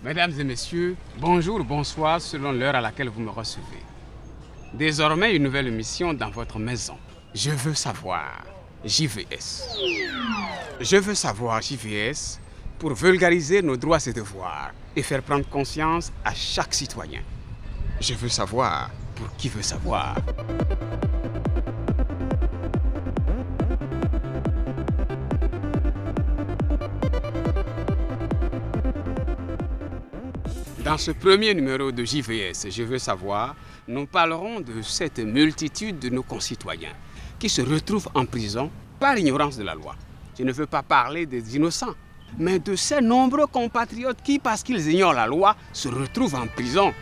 Mesdames et messieurs, bonjour ou bonsoir selon l'heure à laquelle vous me recevez. Désormais, une nouvelle émission dans votre maison. Je veux savoir JVS. Je veux savoir JVS pour vulgariser nos droits et devoirs et faire prendre conscience à chaque citoyen. Je veux savoir pour qui veut savoir. Dans ce premier numéro de JVS, Je veux savoir, nous parlerons de cette multitude de nos concitoyens qui se retrouvent en prison par ignorance de la loi. Je ne veux pas parler des innocents, mais de ces nombreux compatriotes qui, parce qu'ils ignorent la loi, se retrouvent en prison.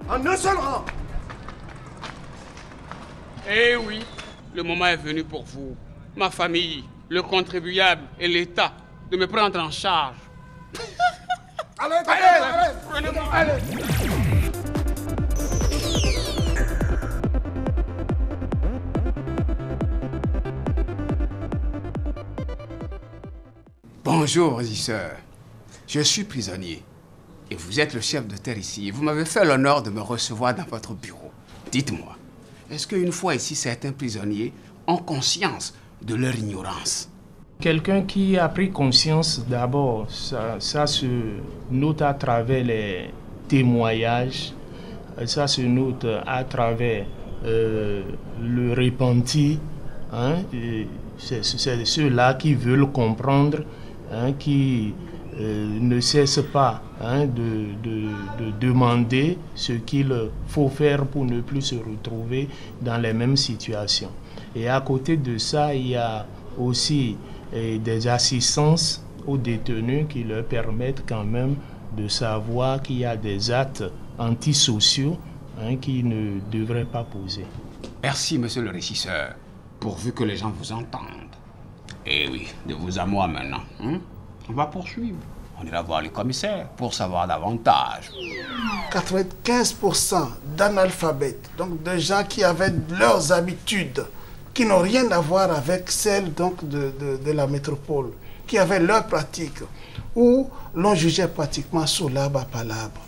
En un seul rang. Eh oui, le moment est venu pour vous, ma famille, le contribuable et l'État, de me prendre en charge. Allez. Bonjour, régisseur. Je suis prisonnier. Et vous êtes le chef de terre ici. Vous m'avez fait l'honneur de me recevoir dans votre bureau. Dites-moi, est-ce qu'une fois ici, certains prisonniers ont conscience de leur ignorance? Quelqu'un qui a pris conscience, d'abord, ça se note à travers les témoignages, ça se note à travers le repenti. C'est ceux-là qui veulent comprendre, qui ne cessent pas de demander ce qu'il faut faire pour ne plus se retrouver dans les mêmes situations. Et à côté de ça, il y a aussi des assistances aux détenus qui leur permettent quand même de savoir qu'il y a des actes antisociaux qui ne devraient pas poser. Merci, monsieur le régisseur, pourvu que les gens vous entendent. Eh oui, de vous à moi maintenant. On va poursuivre. On ira voir les commissaires pour savoir davantage. 95% d'analphabètes, donc de gens qui avaient leurs habitudes, qui n'ont rien à voir avec celles donc, de la métropole, qui avaient leurs pratiques, où l'on jugeait pratiquement sous l'arbre à palabre.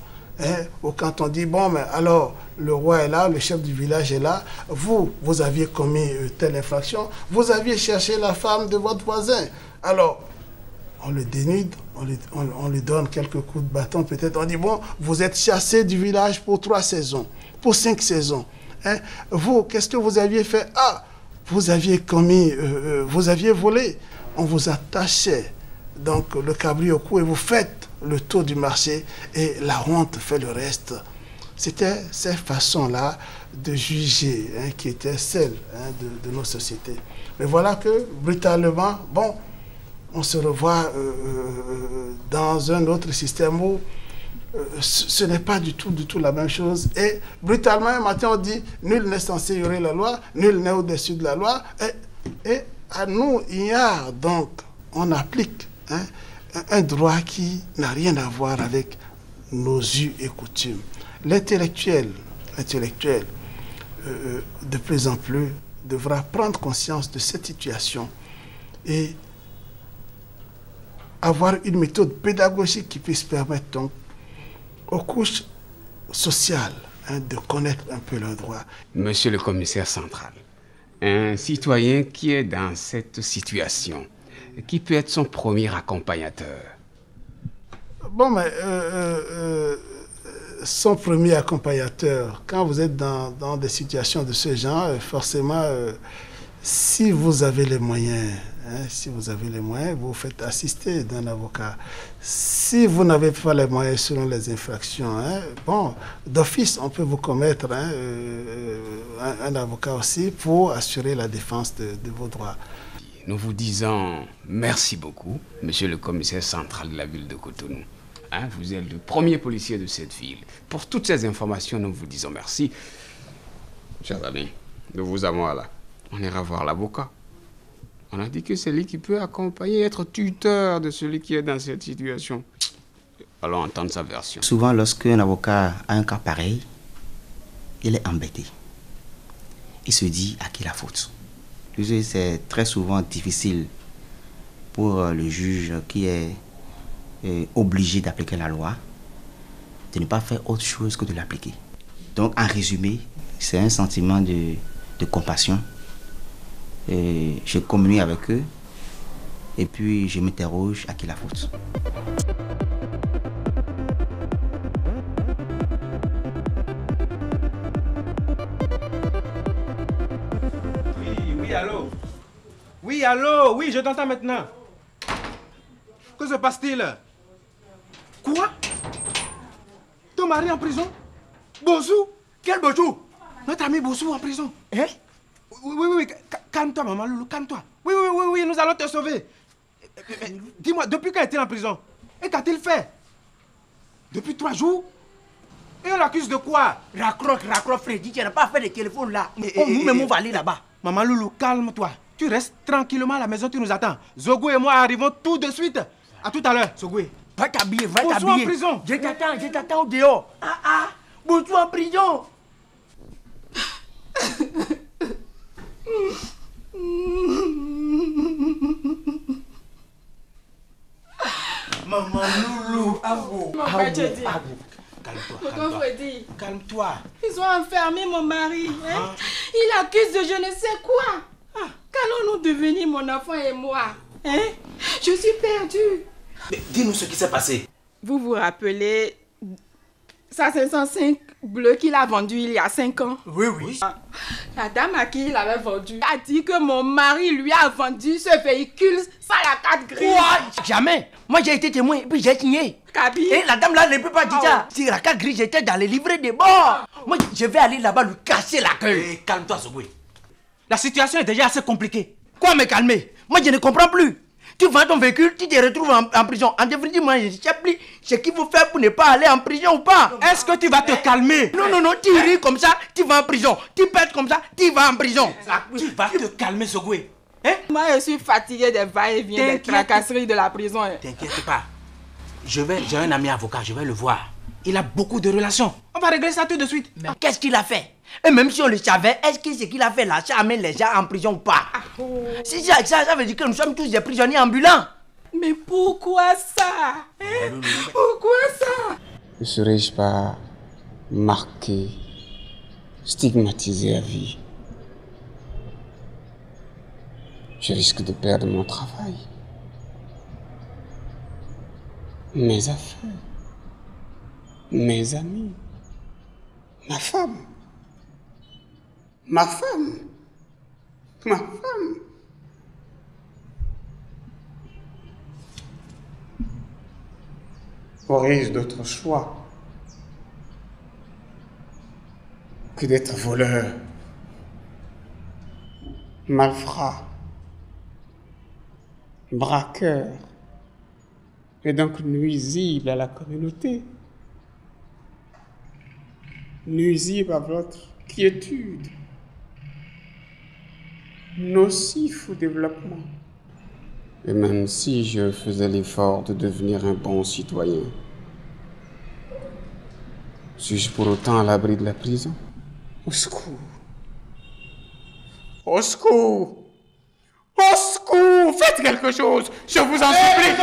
Ou quand on dit, bon, mais alors, le roi est là, le chef du village est là, vous aviez commis telle infraction, vous aviez cherché la femme de votre voisin. Alors, on le dénude, on lui donne quelques coups de bâton, peut-être. On dit, bon, vous êtes chassé du village pour 3 saisons, pour 5 saisons. Vous, qu'est-ce que vous aviez fait? Ah, vous aviez commis, vous aviez volé. On vous attachait donc le cabri au cou et vous faites le tour du marché et la honte fait le reste. C'était cette façon-là de juger qui était celle de nos sociétés. Mais voilà que, brutalement, bon, on se revoit dans un autre système où ce n'est pas du tout la même chose. Et brutalement, un matin, on dit, nul n'est censé ignorer la loi, nul n'est au-dessus de la loi. Et à nous, il y a donc, on applique un droit qui n'a rien à voir avec nos us et coutumes. L'intellectuel, de plus en plus, devra prendre conscience de cette situation et avoir une méthode pédagogique qui puisse permettre donc aux couches sociales de connaître un peu leurs droits. Monsieur le commissaire central, un citoyen qui est dans cette situation, qui peut être son premier accompagnateur? Bon, mais son premier accompagnateur, quand vous êtes dans des situations de ce genre, forcément, si vous avez les moyens, vous vous faites assister d'un avocat. Si vous n'avez pas les moyens selon les infractions, bon, d'office, on peut vous commettre un avocat aussi pour assurer la défense de vos droits. Nous vous disons merci beaucoup, monsieur le commissaire central de la ville de Cotonou. Vous êtes le premier policier de cette ville. Pour toutes ces informations, nous vous disons merci. Chers amis, nous vous avons là. On ira voir l'avocat. On a dit que c'est lui qui peut accompagner, être tuteur de celui qui est dans cette situation. Allons entendre sa version. Souvent, lorsqu'un avocat a un cas pareil, il est embêté. Il se dit à qui la faute. C'est très souvent difficile pour le juge qui est obligé d'appliquer la loi de ne pas faire autre chose que de l'appliquer. Donc, en résumé, c'est un sentiment de compassion. Et je communie avec eux et puis je m'interroge à qui la faute. Oui, allô? Oui, allô? Oui, je t'entends maintenant. Que se passe-t-il? Quoi? Ton mari en prison? Bossou? Quel Bossou? Notre ami Bossou en prison. Hein? Oui, calme-toi, maman Loulou, calme-toi. Oui, nous allons te sauver. Dis-moi, depuis quand est-il en prison? Et qu'a-t-il fait? Depuis 3 jours? Et on l'accuse de quoi? Raccroche, Freddy, tu n'as pas fait de téléphone là. Nous-mêmes, on va aller là-bas. Maman Loulou, calme-toi. Tu restes tranquillement à la maison, tu nous attends. Zogou et moi arrivons tout de suite. À tout à l'heure, Zogou. Va t'habiller, Bossou en prison. Je t'attends au dehors. Bossou en prison. Maman Loulou, Abou. Calme-toi. Calme-toi. Ils ont enfermé mon mari. Il accuse de je ne sais quoi. Qu'allons-nous devenir, mon enfant et moi? Je suis perdue. Mais dis-nous ce qui s'est passé. Vous vous rappelez ça 505 bleu qu'il a vendu il y a 5 ans? Oui. La dame à qui il avait vendu a dit que mon mari lui a vendu ce véhicule sans la carte grise. Quoi? Jamais. Moi j'ai été témoin et puis j'ai signé. Kaby. Et la dame là ne peut pas dire ça. Si la carte grise était dans les livrets des bords. Moi je vais aller là-bas lui casser la gueule. Calme-toi, Zogoué. La situation est déjà assez compliquée. Quoi me calmer? Moi je ne comprends plus. Tu vends ton véhicule, tu te retrouves en prison. En définitive, moi, je ne sais plus ce qu'il faut faire pour ne pas aller en prison ou pas. Est-ce que tu vas te calmer? Non, tu ris comme ça, tu vas en prison. Tu pètes comme ça, tu vas en prison. Tu vas te calmer, Zogoué. Moi, je suis fatiguée des va-et-vient, des tracasseries de la prison. T'inquiète pas. J'ai un ami avocat, je vais le voir. Il a beaucoup de relations. On va régler ça tout de suite. Mais qu'est-ce qu'il a fait? Et même si on le savait, est-ce que ce qu'il a fait là, ça amène les gens en prison ou pas? Si ça veut dire que nous sommes tous des prisonniers ambulants. Mais pourquoi ça? Pourquoi ça? Ne serais-je pas marqué, stigmatisé à vie? Je risque de perdre mon travail, mes affaires, mes amis, ma femme. Aurais-je d'autre choix que d'être voleur, malfrat, braqueur, et donc nuisible à la communauté, nuisible à votre quiétude? nocif au développement. Et même si je faisais l'effort de devenir un bon citoyen, suis-je pour autant à l'abri de la prison? Au secours! Au secours! Au secours! Faites quelque chose! Je vous en supplie!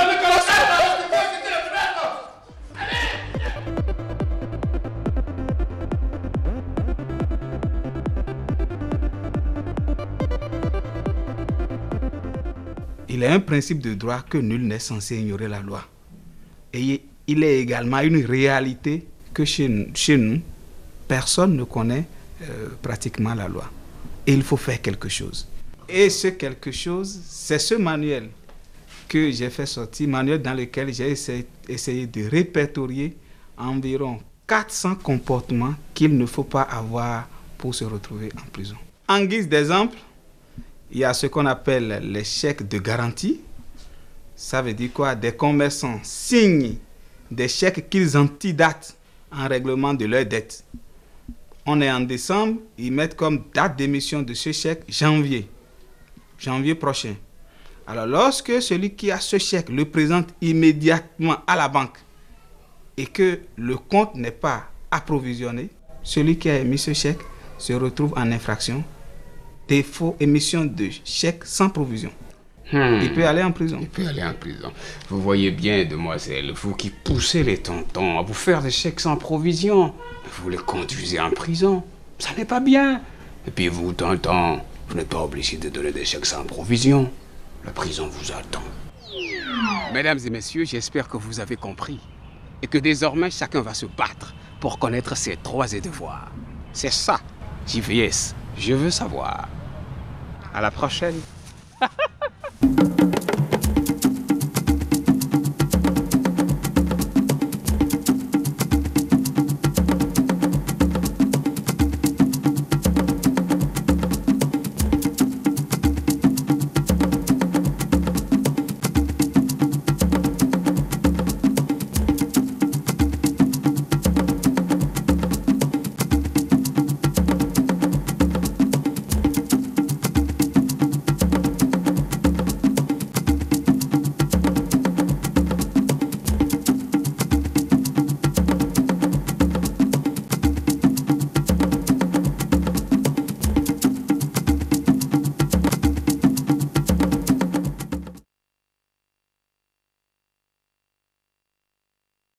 Il est un principe de droit que nul n'est censé ignorer la loi. Et il est également une réalité que chez nous, personne ne connaît pratiquement la loi. Et il faut faire quelque chose. Et ce quelque chose, c'est ce manuel que j'ai fait sortir, manuel dans lequel j'ai essayé de répertorier environ 400 comportements qu'il ne faut pas avoir pour se retrouver en prison. En guise d'exemple, il y a ce qu'on appelle les chèques de garantie. Ça veut dire quoi? Des commerçants signent des chèques qu'ils antidatent en règlement de leurs dettes. On est en décembre, ils mettent comme date d'émission de ce chèque janvier prochain. Alors lorsque celui qui a ce chèque le présente immédiatement à la banque et que le compte n'est pas approvisionné, celui qui a émis ce chèque se retrouve en infraction. Défaut émission de chèque sans provision. Il peut aller en prison. Il peut aller en prison. Vous voyez bien, demoiselle, vous qui poussez les tontons à vous faire des chèques sans provision, vous les conduisez en prison. Ça n'est pas bien. Et puis vous, tonton, vous n'êtes pas obligé de donner des chèques sans provision. La prison vous attend. Mesdames et messieurs, j'espère que vous avez compris. Et que désormais, chacun va se battre pour connaître ses droits et devoirs. C'est ça, JVS. Je veux savoir. À la prochaine.